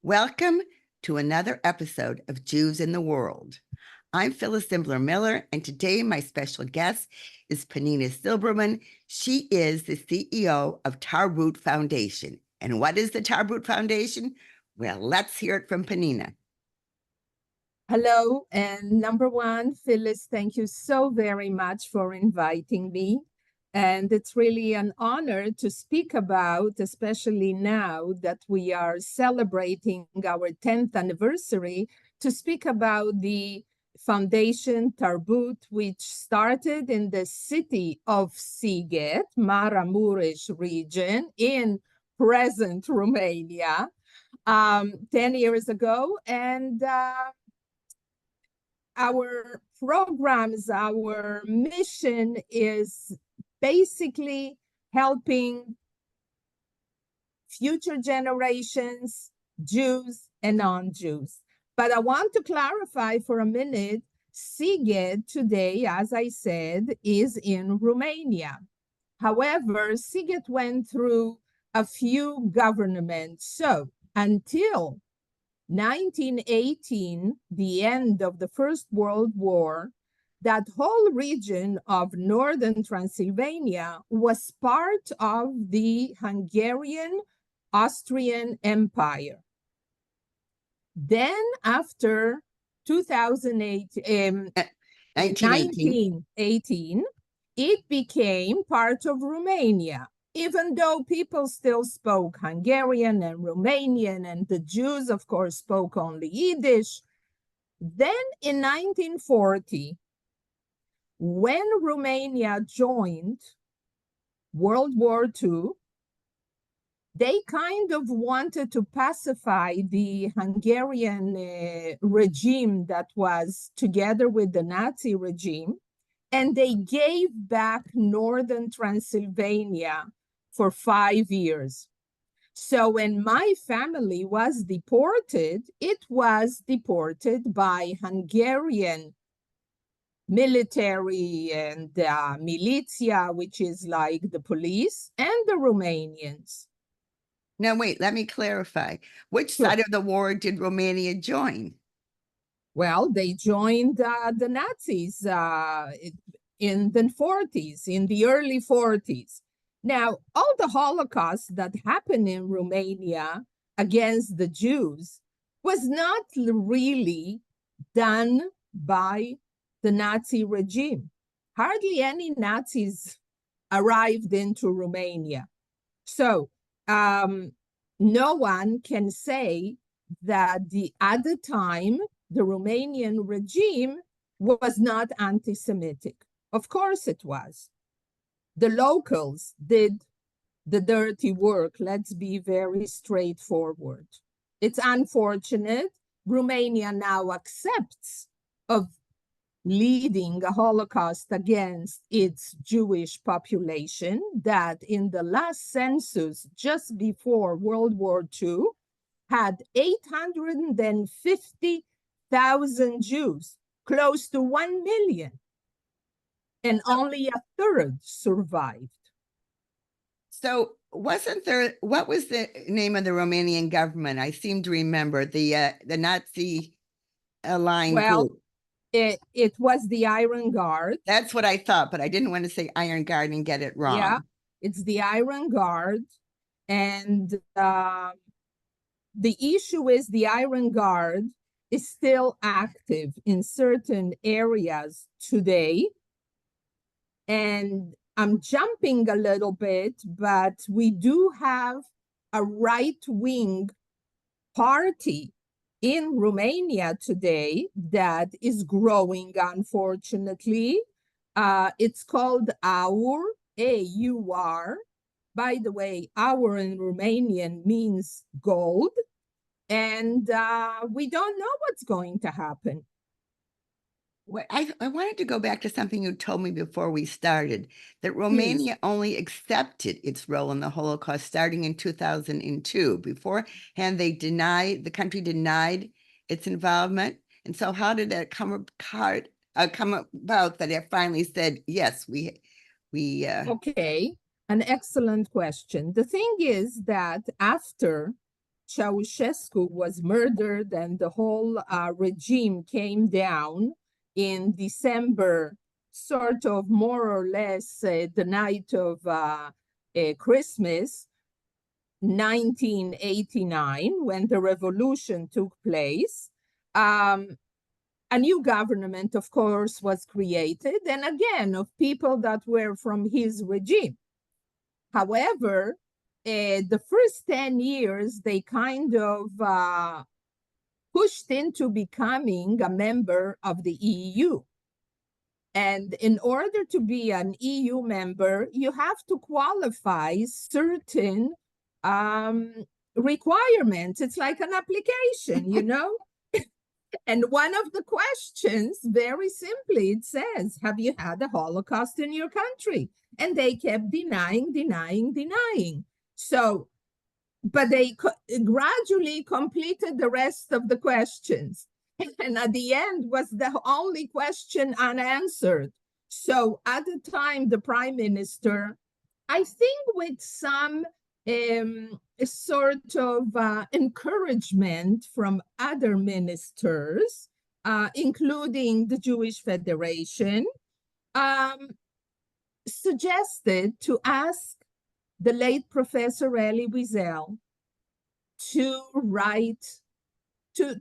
Welcome to another episode of Jews in the World. I'm Phyllis Zimbler-Miller, and today my special guest is Penina Silberman. She is the CEO of Taro Foundation. And what is the Taro Foundation? Well, let's hear it from Penina. Hello, and number one, Phyllis, thank you so very much for inviting me. And it's really an honor to speak about, especially now that we are celebrating our 10th anniversary, to speak about the Foundation Tarbut, which started in the city of Siget, Maramuresh region in present Romania, 10 years ago. And our programs, our mission is basically helping future generations, Jews and non-Jews. But I want to clarify for a minute, Siget today, as I said, is in Romania. However, Siget went through a few governments. So until 1918, the end of the First World War, that whole region of northern Transylvania was part of the Hungarian-Austrian Empire. Then after 1918, it became part of Romania, even though people still spoke Hungarian and Romanian, and the Jews, of course, spoke only Yiddish. Then in 1940, when Romania joined World War II, they kind of wanted to pacify the Hungarian regime that was together with the Nazi regime, and they gave back northern Transylvania for 5 years. So when my family was deported, it was deported by Hungarian military and militia, which is like the police, and the Romanians. Now, wait, let me clarify. Which side of the war did Romania join? Well, they joined the Nazis in the 40s, in the early 40s. Now, all the Holocaust that happened in Romania against the Jews was not really done by the Nazi regime. Hardly any Nazis arrived into Romania. So no one can say that at the time, the Romanian regime was not anti-Semitic. Of course it was. The locals did the dirty work. Let's be very straightforward. It's unfortunate Romania now accepts of leading a Holocaust against its Jewish population that in the last census, just before World War II, had 850,000 Jews, close to 1 million. And only a third survived. So wasn't there, what was the name of the Romanian government? I seem to remember the Nazi aligned group. It was the Iron Guard. That's what I thought, but I didn't want to say Iron Guard and get it wrong. Yeah, it's the Iron Guard. And the issue is the Iron Guard is still active in certain areas today. And I'm jumping a little bit, but we do have a right-wing party in Romania today that is growing, unfortunately. It's called AUR, A-U-R. By the way, AUR in Romanian means gold. And we don't know what's going to happen. I wanted to go back to something you told me before we started, that Romania only accepted its role in the Holocaust starting in 2002. Beforehand, the country denied its involvement. And so how did that come about that it finally said, yes, we Okay, an excellent question. The thing is that after Ceausescu was murdered and the whole regime came down in December, sort of more or less the night of Christmas, 1989, when the revolution took place. A new government, of course, was created, and again, of people that were from his regime. However, the first 10 years, they kind of pushed into becoming a member of the EU. And in order to be an EU member, you have to qualify certain requirements. It's like an application, you know? And one of the questions, very simply, it says, have you had a Holocaust in your country? And they kept denying. So, but they gradually completed the rest of the questions. And at the end was the only question unanswered. So at the time, the prime minister, I think with some sort of encouragement from other ministers, including the Jewish Federation, suggested to ask the late Professor Elie Wiesel to write, to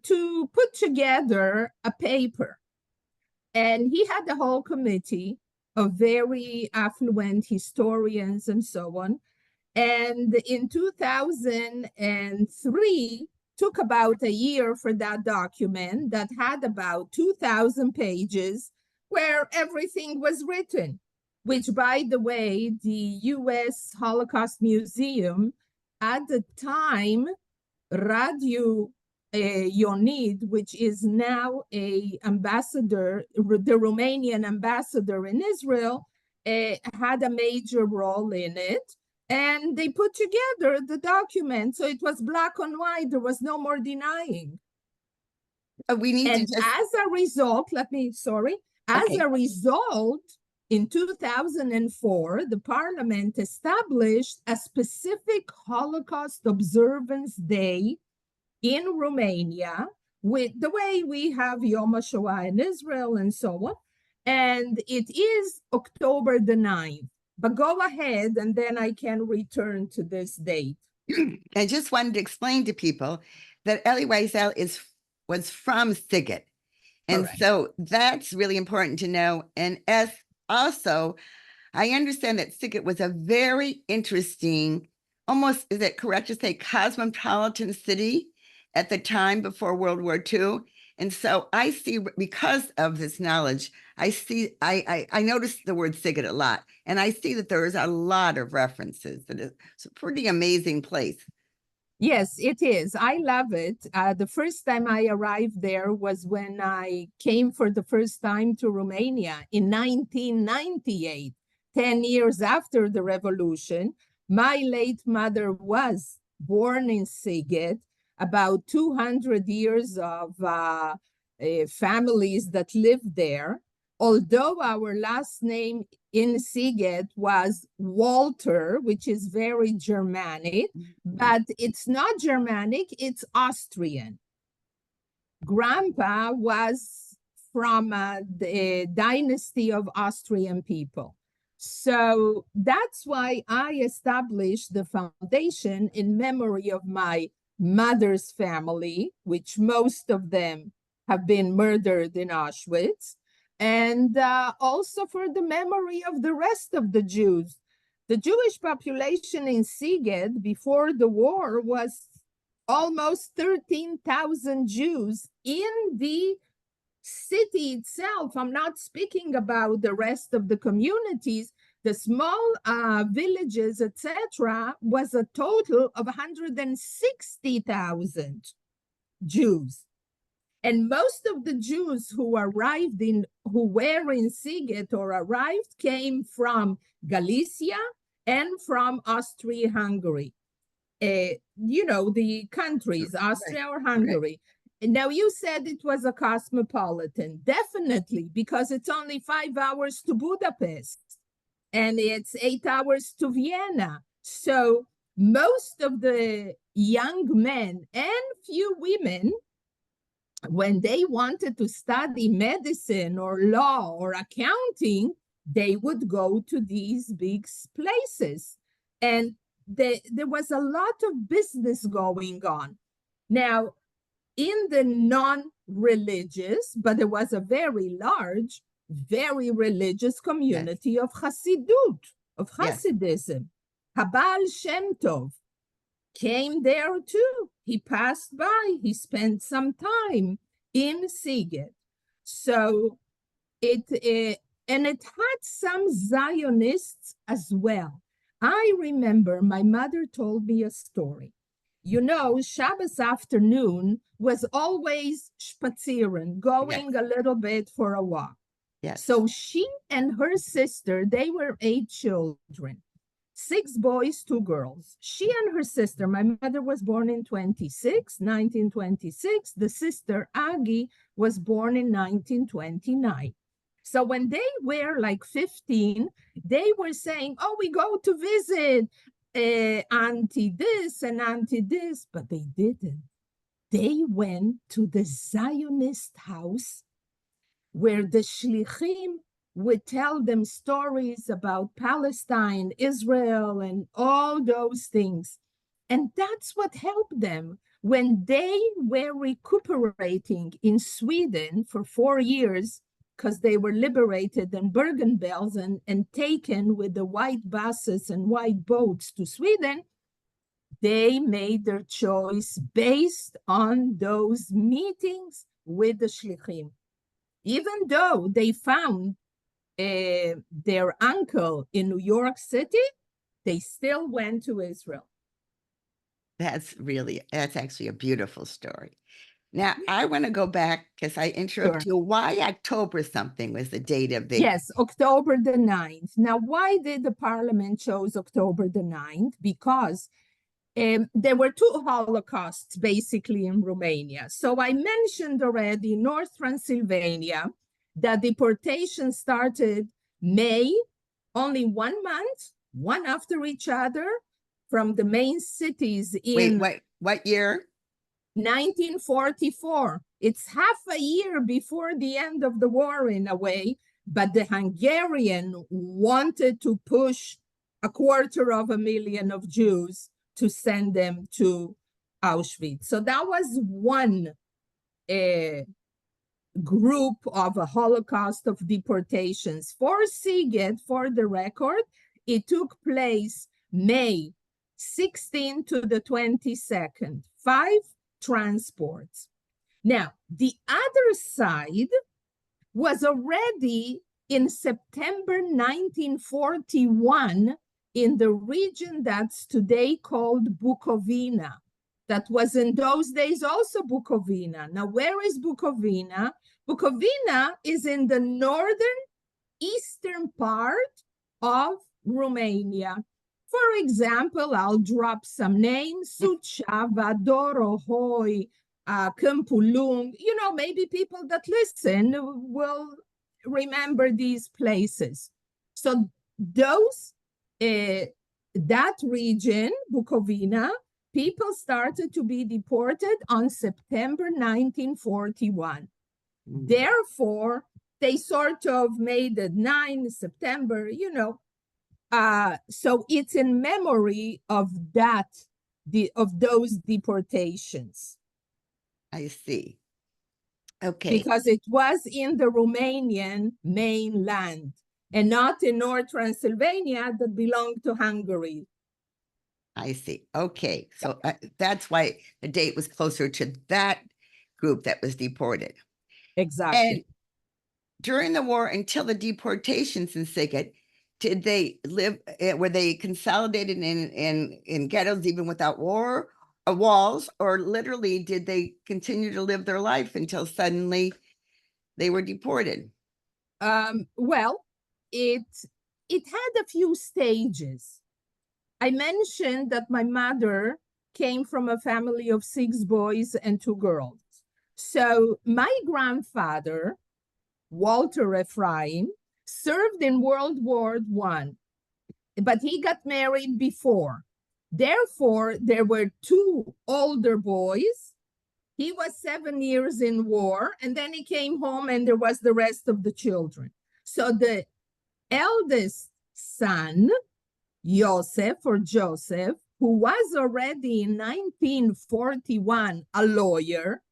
put together a paper. And he had a whole committee of very affluent historians and so on. And in 2003, took about a year for that document that had about 2,000 pages where everything was written, which, by the way, the US Holocaust Museum at the time, Radio Ionid, which is now a ambassador, the Romanian ambassador in Israel, had a major role in it. And they put together the document. So it was black and white. There was no more denying. We need and to just... as a result, a result, in 2004, the parliament established a specific Holocaust Observance Day in Romania, with the way we have Yom HaShoah in Israel and so on. And it is October the 9th. But go ahead, and then I can return to this date. I just wanted to explain to people that Elie Wiesel was from Sigot. And so that's really important to know. And as also, I understand that Sigot was a very interesting, almost, is it correct to say, cosmopolitan city at the time before World War II. And so I see, because of this knowledge, I noticed the word Sigot a lot. And I see that there is a lot of references. It's a pretty amazing place. Yes, it is. I love it. The first time I arrived there was when I came for the first time to Romania in 1998, 10 years after the revolution. My late mother was born in Sigot. About 200 years of families that lived there. Although our last name in Sigot was Walter, which is very Germanic, but it's not Germanic, it's Austrian. Grandpa was from the dynasty of Austrian people. So that's why I established the foundation in memory of my mother's family, which most of them have been murdered in Auschwitz, and also for the memory of the rest of the Jews. The Jewish population in Sigot before the war was almost 13,000 Jews in the city itself. I'm not speaking about the rest of the communities. The small villages, etc., was a total of 160,000 Jews. And most of the Jews who were in Sigot or arrived came from Galicia and from Austria-Hungary. The countries, Austria or Hungary. And now you said it was a cosmopolitan. Definitely, because it's only 5 hours to Budapest. And it's 8 hours to Vienna. So most of the young men and few women, when they wanted to study medicine or law or accounting, they would go to these big places. And there was a lot of business going on. Now, in the non-religious, but there was a very large, very religious community of Hasidut, of Hasidism. Habal Shem Tov came there too. He passed by, he spent some time in Sigot. So it had some Zionists as well. I remember my mother told me a story. You know, Shabbos afternoon was always spazieren, going a little bit for a walk. So she and her sister, they were 8 children, 6 boys, 2 girls. She and her sister, my mother was born in 1926. The sister, Agi, was born in 1929. So when they were like 15, they were saying, oh, we go to visit auntie this and auntie this, but they didn't. They went to the Zionist house where the shlichim would tell them stories about Palestine, Israel, and all those things. And that's what helped them. When they were recuperating in Sweden for 4 years, because they were liberated in Bergen-Belsen and taken with the white buses and white boats to Sweden, they made their choice based on those meetings with the shlichim. Even though they found their uncle in New York City, they still went to Israel. That's actually a beautiful story. Now, I want to go back because I interrupted you. Why October something was the date of the... Yes, October the 9th. Now, why did the parliament choose October the 9th? Because there were 2 Holocausts basically in Romania. So I mentioned already North Transylvania, that deportation started May, only 1 month, one after each other, from the main cities in... Wait, what year? 1944. It's half a year before the end of the war in a way, but the Hungarian wanted to push 250,000 of Jews to send them to Auschwitz. So that was one group of a Holocaust of deportations. For Siget, for the record, it took place May 16 to the 22nd, 5 transports. Now, the other side was already in September 1941 in the region that's today called Bukovina. That was in those days also Bukovina. Now, where is Bukovina? Bukovina is in the northern eastern part of Romania. For example, I'll drop some names: Suceava, Dorohoi, Câmpulung. You know, maybe people that listen will remember these places. So those, that region, Bukovina, people started to be deported on September 1941. Therefore, they sort of made it 9 September, you know. So it's in memory of that, of those deportations. I see. Okay. Because it was in the Romanian mainland and not in North Transylvania that belonged to Hungary. I see. Okay. So that's why the date was closer to that group that was deported. Exactly. And during the war, until the deportations in Sigot, did they live, were they consolidated in ghettos even without war or walls, or literally did they continue to live their life until suddenly they were deported? Well, it had a few stages. I mentioned that my mother came from a family of 6 boys and 2 girls. So my grandfather, Walter Ephraim, served in World War I, but he got married before. Therefore, there were two older boys. He was 7 years in war, and then he came home and there was the rest of the children. So the eldest son, Joseph, who was already in 1941 a lawyer,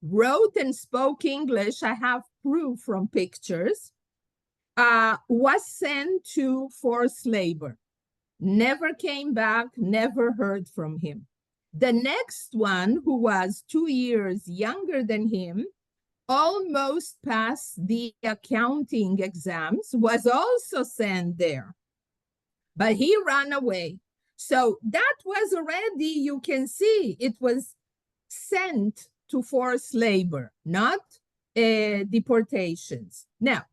wrote and spoke English, I have proof from pictures, was sent to forced labor. Never came back, never heard from him. The next one, who was 2 years younger than him, almost passed the accounting exams, was also sent there. But he ran away. So that was already, you can see, it was sent to forced labor, not deportations. Now,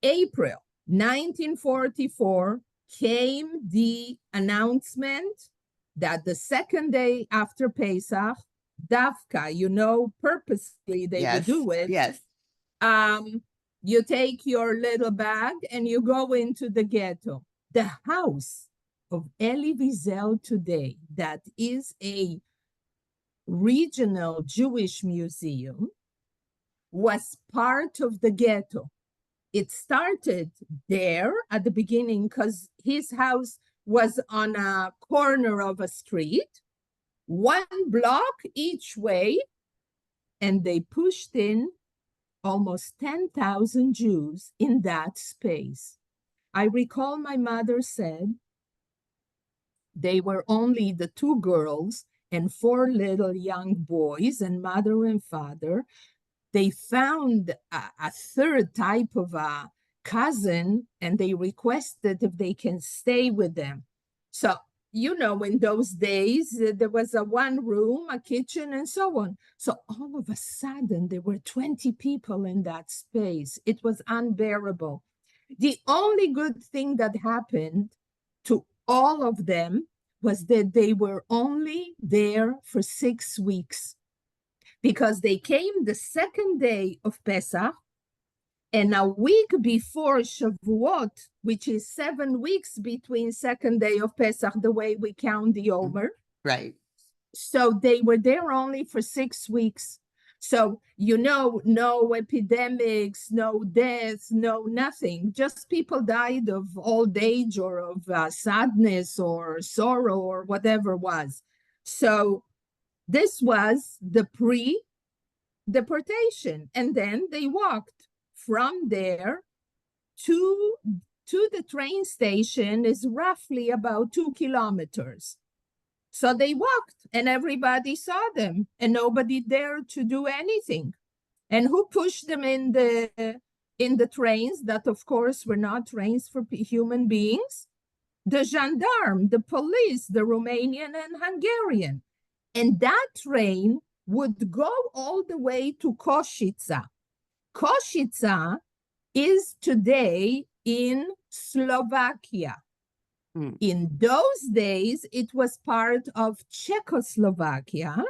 April 1944 came the announcement that the second day after Pesach, Dafka, you know, purposely they would do it. Yes. You take your little bag and you go into the ghetto. The house of Elie Wiesel today, that is a regional Jewish museum, was part of the ghetto. It started there at the beginning because his house was on a corner of a street, 1 block each way, and they pushed in almost 10,000 Jews in that space. I recall my mother said they were only the 2 girls and 4 little young boys and mother and father. They found a third type of a cousin and they requested if they can stay with them. So, you know, in those days, there was a 1 room, a kitchen, and so on. So all of a sudden, there were 20 people in that space. It was unbearable. The only good thing that happened to all of them was that they were only there for 6 weeks, because they came the second day of Pesach, and a week before Shavuot, which is 7 weeks between second day of Pesach, the way we count the Omer. Right. So they were there only for 6 weeks. So, you know, no epidemics, no deaths, no nothing. Just people died of old age or of sadness or sorrow or whatever was. So this was the pre-deportation. And then they walked from there to the train station is roughly about 2 kilometers. So they walked and everybody saw them and nobody dared to do anything. And who pushed them in the trains that of course were not trains for human beings? The gendarme, the police, the Romanian and Hungarian. And that train would go all the way to Košice. Košice is today in Slovakia. In those days, it was part of Czechoslovakia,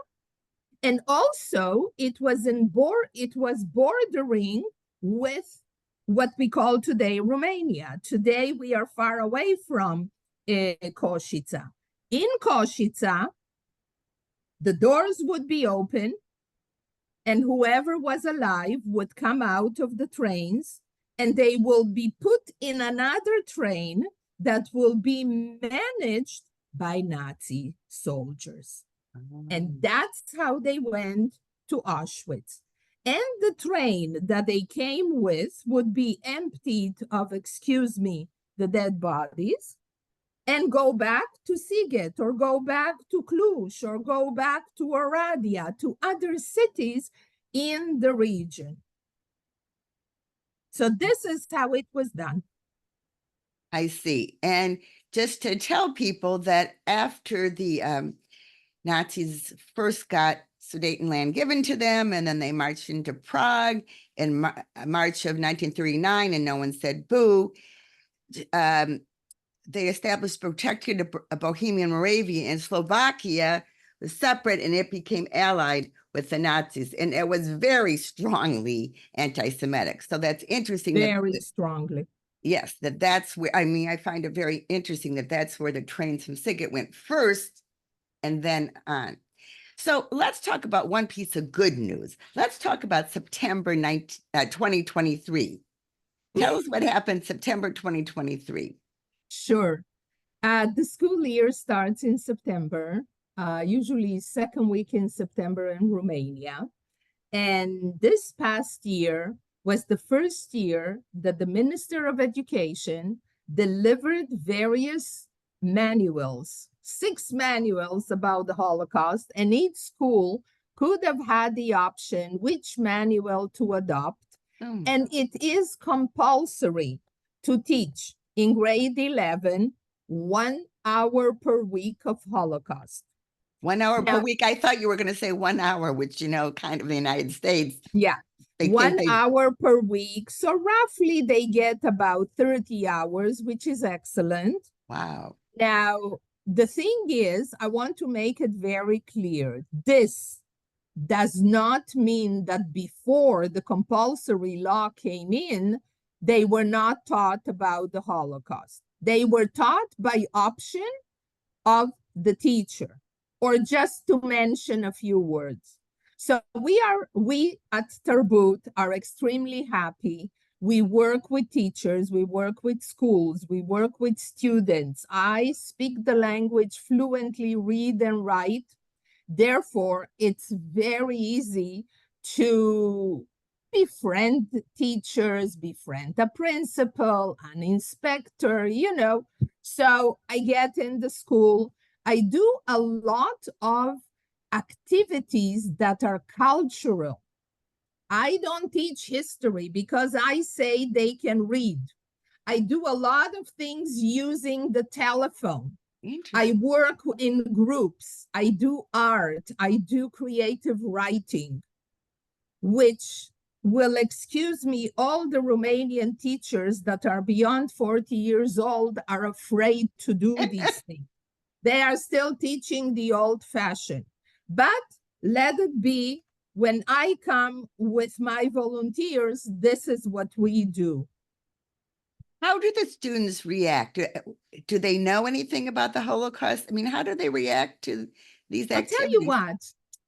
and also it was bordering with what we call today Romania. Today we are far away from Košice. In Košice, the doors would be open, and whoever was alive would come out of the trains, and they will be put in another train that will be managed by Nazi soldiers. And that's how they went to Auschwitz. And the train that they came with would be emptied of, the dead bodies, and go back to Sigot or go back to Cluj or go back to Oradea, to other cities in the region. So this is how it was done. I see. And just to tell people that after the Nazis first got Sudetenland given to them, and then they marched into Prague in March of 1939, and no one said boo, they established protected Bohemian Moravia, and Slovakia was separate, and it became allied with the Nazis, and it was very strongly anti-Semitic. So that's interesting. Very strongly. Yes, that's where, I mean, I find it very interesting that that's where the trains from Sigot went first and then on. So let's talk about one piece of good news. Let's talk about September 2023. Tell us what happened September 2023. Sure. The school year starts in September, usually second week in September in Romania. And this past year was the first year that the Minister of Education delivered various manuals, 6 manuals about the Holocaust, and each school could have had the option which manual to adopt. And it is compulsory to teach in grade 11 1 hour per week of Holocaust. 1 hour per week. I thought you were going to say 1 hour, which, you know, kind of the United States. Yeah. 1 hour per week. So roughly they get about 30 hours, which is excellent. Wow. Now, the thing is, I want to make it very clear. This does not mean that before the compulsory law came in, they were not taught about the Holocaust. They were taught by option of the teacher, or just to mention a few words. So we at Tarbut are extremely happy. We work with teachers, we work with schools, we work with students. I speak the language fluently, read and write. Therefore, it's very easy to befriend teachers, befriend a principal, an inspector, you know. So I get in the school. I do a lot of activities that are cultural. I don't teach history because I say they can read. I do a lot of things using the telephone. I work in groups. I do art. I do creative writing, which will excuse me, all the Romanian teachers that are beyond 40 years old are afraid to do these things. They are still teaching the old fashioned. But let it be, when I come with my volunteers, this is what we do. How do the students react? Do they know anything about the Holocaust? I mean, how do they react to these activities? I'll tell you what,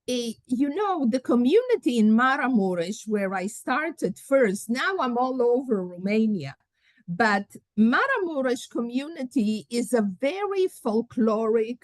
you know, the community in Maramureș, where I started first, now I'm all over Romania, but Maramureș community is a very folkloric,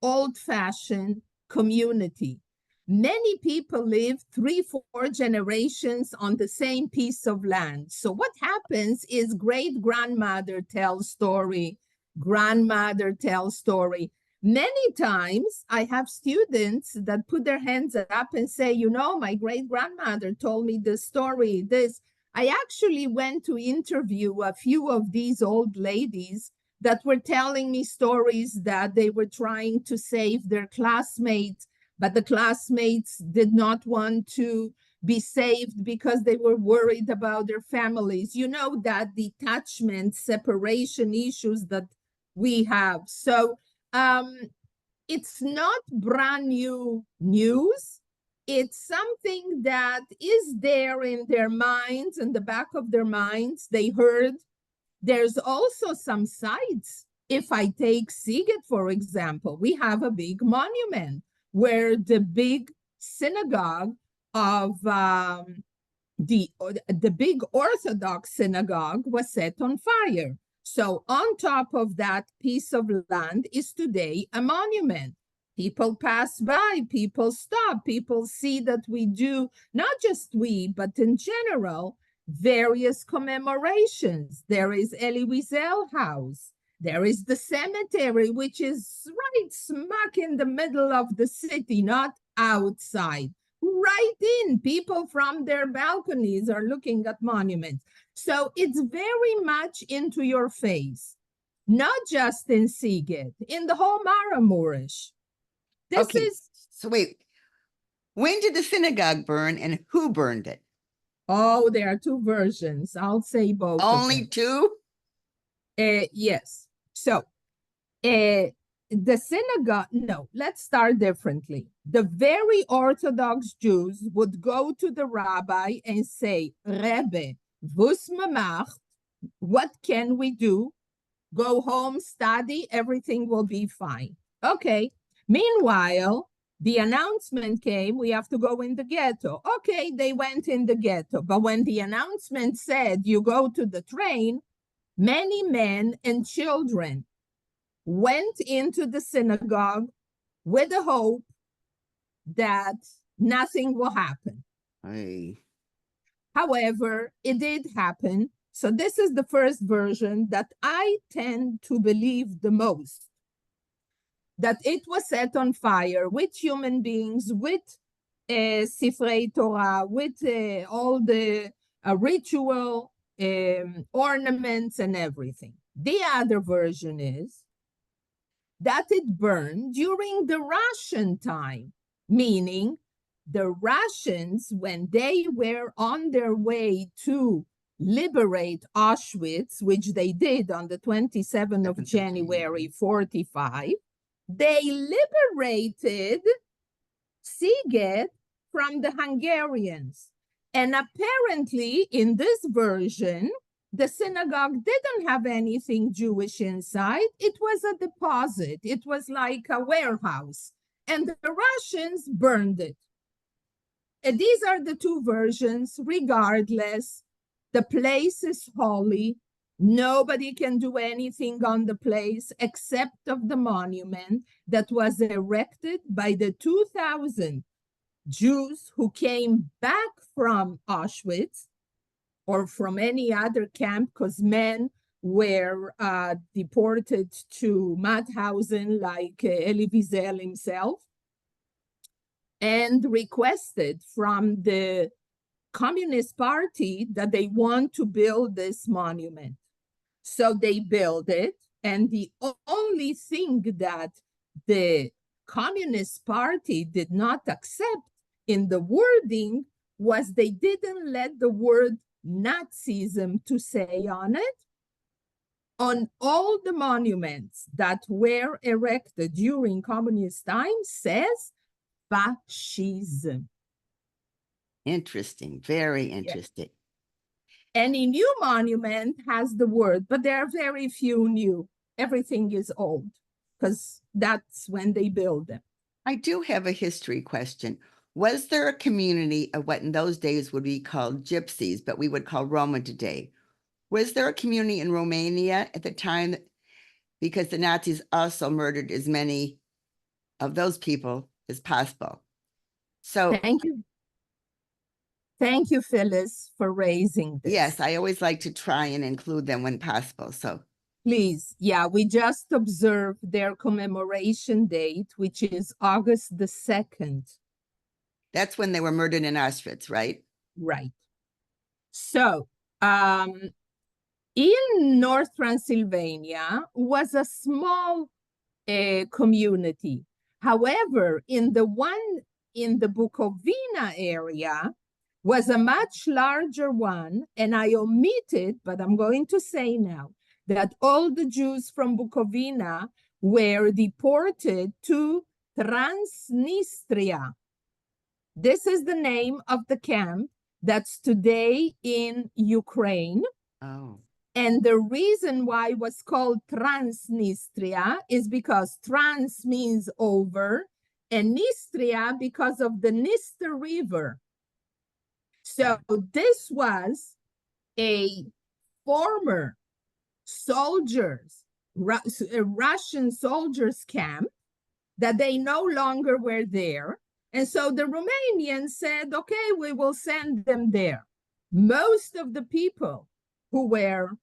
old-fashioned community. Many people live 3-4 generations on the same piece of land. So what happens is great-grandmother tells story, grandmother tells story. Many times I have students that put their hands up and say, you know, my great-grandmother told me this story, this. I actually went to interview a few of these old ladies that were telling me stories that they were trying to save their classmates, but the classmates did not want to be saved because they were worried about their families. You know, that detachment, separation issues that we have. So it's not brand new news. It's something that is there in their minds, in the back of their minds. They heard. There's also some sites. If I take Sigot, for example, we have a big monument where the big synagogue of the big Orthodox synagogue was set on fire. So on top of that piece of land is today a monument. People pass by, people stop, people see that we do, not just we, but in general, various commemorations. There is Elie Wiesel House. There is the cemetery, which is right smack in the middle of the city, not outside. Right in, people from their balconies are looking at monuments. So it's very much into your face, not just in Sigot, in the whole Maramureș. So wait, when did the synagogue burn and who burned it? Oh, there are 2 versions. I'll say both. Only 2? Yes. So the synagogue, no, let's start differently. The very Orthodox Jews would go to the rabbi and say, Rebbe, was me macht, What can we do? Go home, study, everything will be fine. Okay. Meanwhile, the announcement came, we have to go in the ghetto. Okay, they went in the ghetto. But when the announcement said you go to the train, many men and children went into the synagogue with the hope that nothing will happen. Aye. However, it did happen. So this is the first version that I tend to believe the most. That it was set on fire with human beings, with Sifrei Torah, with all the ritual ornaments and everything. The other version is that it burned during the Russian time, meaning the Russians, when they were on their way to liberate Auschwitz, which they did on the 27th of January, 45, they liberated Sigot from the Hungarians. And apparently, in this version, the synagogue didn't have anything Jewish inside. It was a deposit. It was like a warehouse. And the Russians burned it. And these are the two versions. Regardless, the place is holy. Nobody can do anything on the place except of the monument that was erected by the 2,000 Jews who came back from Auschwitz or from any other camp, because men were deported to Mauthausen, like Elie Wiesel himself, and requested from the Communist Party that they want to build this monument. So they built it, and the only thing that the Communist Party did not accept in the wording was they didn't let the word Nazism to say on it. On all the monuments that were erected during communist times says fascism. Interesting. Very interesting. Any new monument has the word, but there are very few new. Everything is old because that's when they build them. I do have a history question. Was there a community of what in those days would be called gypsies, but we would call Roma today? Was there a community in Romania at the time? Because the Nazis also murdered as many of those people as possible. So thank you. Thank you, Phyllis, for raising this. Yes, I always like to try and include them when possible. So please, yeah, we just observed their commemoration date, which is August the 2nd. That's when they were murdered in Auschwitz, right? Right. So, in North Transylvania was a small community. However, in the one in the Bukovina area was a much larger one, and I omitted, but I'm going to say now, that all the Jews from Bukovina were deported to Transnistria. This is the name of the camp that's today in Ukraine. Oh. And the reason why it was called Transnistria is because trans means over, and Nistria because of the Dniester River. So this was a former Russian soldiers camp that they no longer were there. And so the Romanians said, okay, we will send them there. Most of the people who were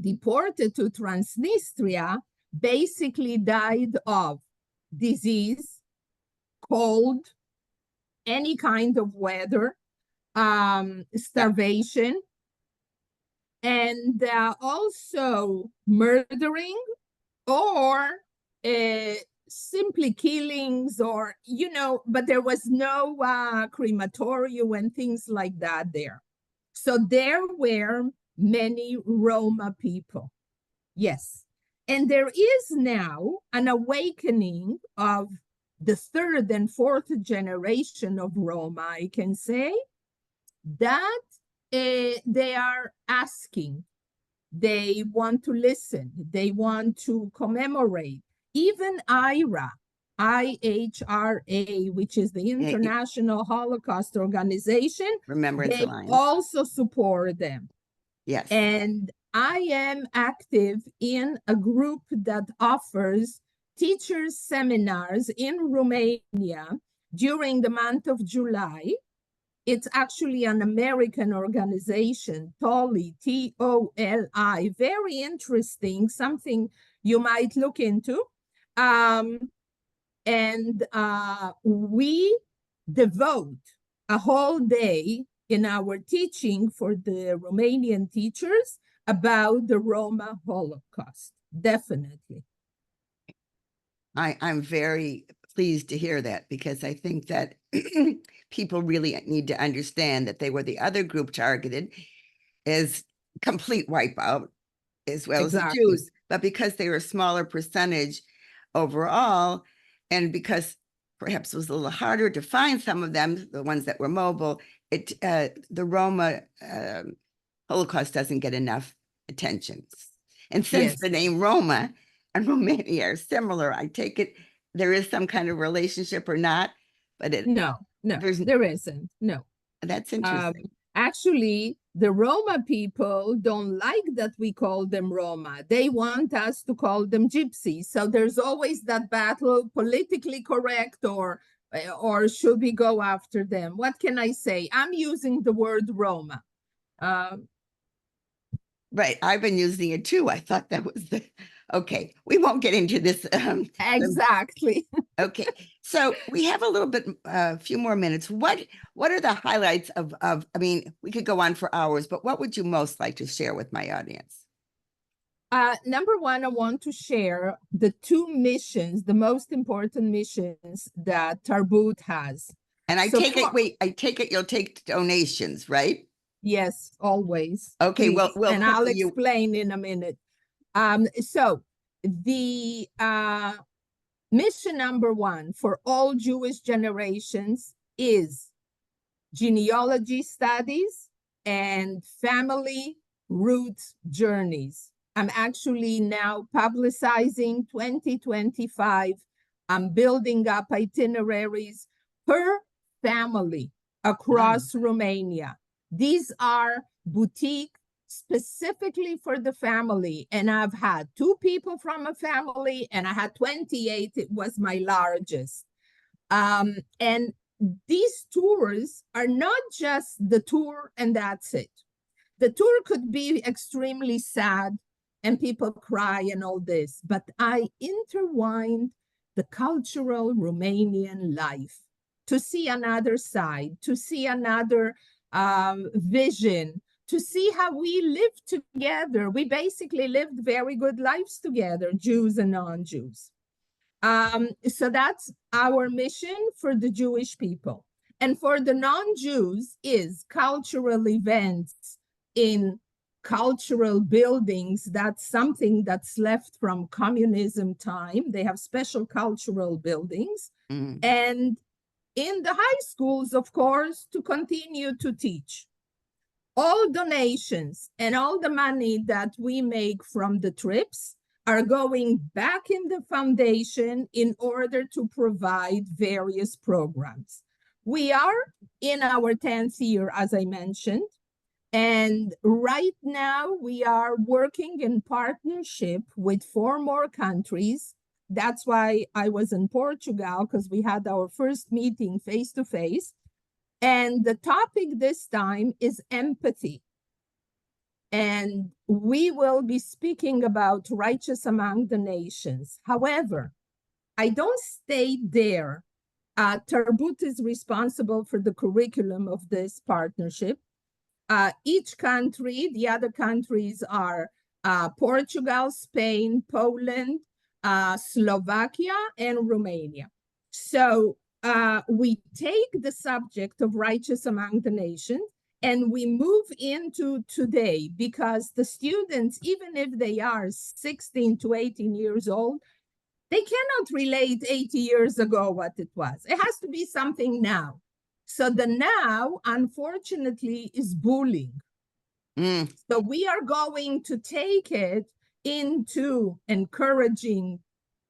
deported to Transnistria basically died of disease, cold, any kind of weather, starvation, and also murdering or simply killings, or, you know, but there was no crematorium and things like that there. So there were many Roma people. Yes. And there is now an awakening of the third and fourth generation of Roma, I can say, that they are asking, They want to listen. They want to commemorate. Even IHRA, IHRA, which is the International Holocaust Organization, Remembrance they Alliance. also support them. Yes. And I am active in a group that offers teachers seminars in Romania during the month of July. It's actually an American organization, TOLI, T-O-L-I, very interesting, something you might look into. We devote a whole day in our teaching for the Romanian teachers about the Roma Holocaust, definitely. I'm very pleased to hear that, because I think that people really need to understand that they were the other group targeted as complete wipeout, as well as the Jews, but because they were a smaller percentage overall, and because perhaps it was a little harder to find some of them, the ones that were mobile, the Roma Holocaust doesn't get enough attention. And since the name Roma and Romania are similar, I take it there is some kind of relationship or not, but no, there isn't. No. That's interesting. Actually, the Roma people don't like that we call them Roma. They want us to call them gypsies. So there's always that battle, politically correct or should we go after them? What can I say? I'm using the word Roma. Right. I've been using it too. I thought that was okay. We won't get into this. Exactly. Okay. So we have a few more minutes. What are the highlights of, I mean, we could go on for hours, but what would you most like to share with my audience? Number one, I want to share the two missions, the most important missions that Tarbut has. And I take it you'll take donations, right? Yes, always. Okay, well, and I'll explain in a minute. So the mission number one for all Jewish generations is genealogy studies and family roots journeys. I'm actually now publicizing 2025. I'm building up itineraries per family across Romania. These are boutique specifically for the family. And I've had 2 people from a family and I had 28. It was my largest. And these tours are not just the tour and that's it. The tour could be extremely sad and people cry and all this, but I intertwined the cultural Romanian life to see another side, to see another vision, to see how we live together. We basically lived very good lives together, Jews and non-Jews. So that's our mission for the Jewish people. And for the non-Jews is cultural events in cultural buildings. That's something that's left from communism time. They have special cultural buildings. And in the high schools, of course, to continue to teach. All donations and all the money that we make from the trips are going back in the foundation in order to provide various programs. We are in our 10th year, as I mentioned, and right now we are working in partnership with 4 more countries. That's why I was in Portugal, because we had our first meeting face-to-face. And the topic this time is empathy. And we will be speaking about righteous among the nations. However, I don't stay there. Tarbut is responsible for the curriculum of this partnership. Each country, the other countries are Portugal, Spain, Poland, Slovakia, and Romania. So we take the subject of righteous among the nations and we move into today, because the students, even if they are 16 to 18 years old, they cannot relate 80 years ago what it was. It has to be something now. So the now, unfortunately, is bullying. Mm. So we are going to take it into encouraging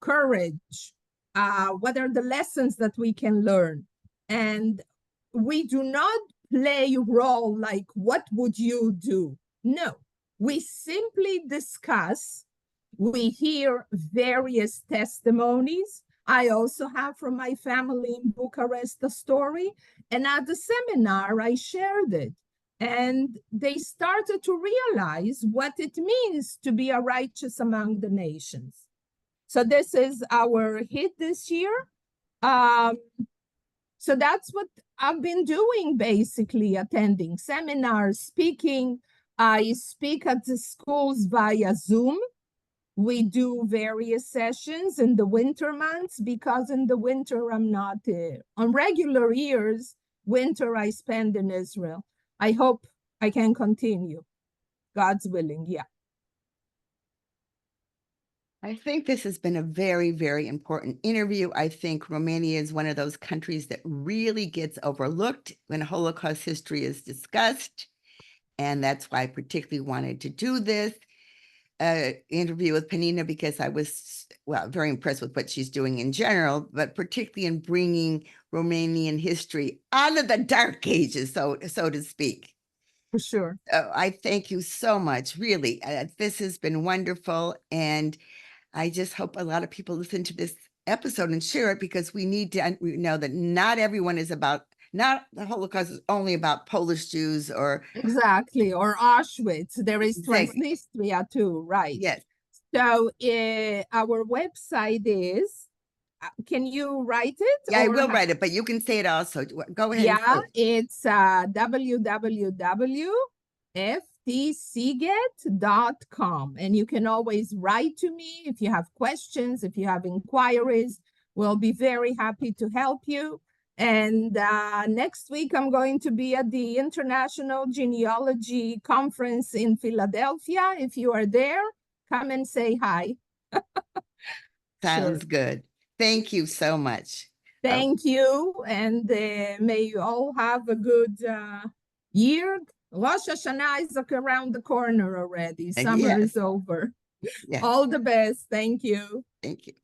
courage. What are the lessons that we can learn? And we do not play a role like, what would you do? No, we simply discuss. We hear various testimonies. I also have from my family in Bucharest a story. And at the seminar, I shared it. And they started to realize what it means to be a righteous among the nations. So this is our hit this year. So that's what I've been doing, basically, attending seminars, speaking. I speak at the schools via Zoom. We do various sessions in the winter months because in the winter I'm not on regular years. Winter I spend in Israel. I hope I can continue. God's willing, yeah. I think this has been a very, very important interview. I think Romania is one of those countries that really gets overlooked when Holocaust history is discussed. And that's why I particularly wanted to do this interview with Penina, because I was, well, very impressed with what she's doing in general, but particularly in bringing Romanian history out of the dark ages, so to speak. For sure. I thank you so much. Really, this has been wonderful. And I just hope a lot of people listen to this episode and share it, because we need to know that not everyone is about, not the Holocaust is only about Polish Jews or exactly, or Auschwitz. There is exactly. Transnistria too, right? Yes. So our website is, can you write it? Yeah, I will write it, but you can say it also. Go ahead. Yeah, it's www.ftsiget.com. And you can always write to me if you have questions, if you have inquiries. We'll be very happy to help you. And next week, I'm going to be at the International Genealogy Conference in Philadelphia. If you are there, come and say hi. Sounds Sure. good. Thank you so much. Thank you, and may you all have a good year. Rosh Hashanah is around the corner already. Summer Yes. is over. Yes. All the best. Thank you. Thank you.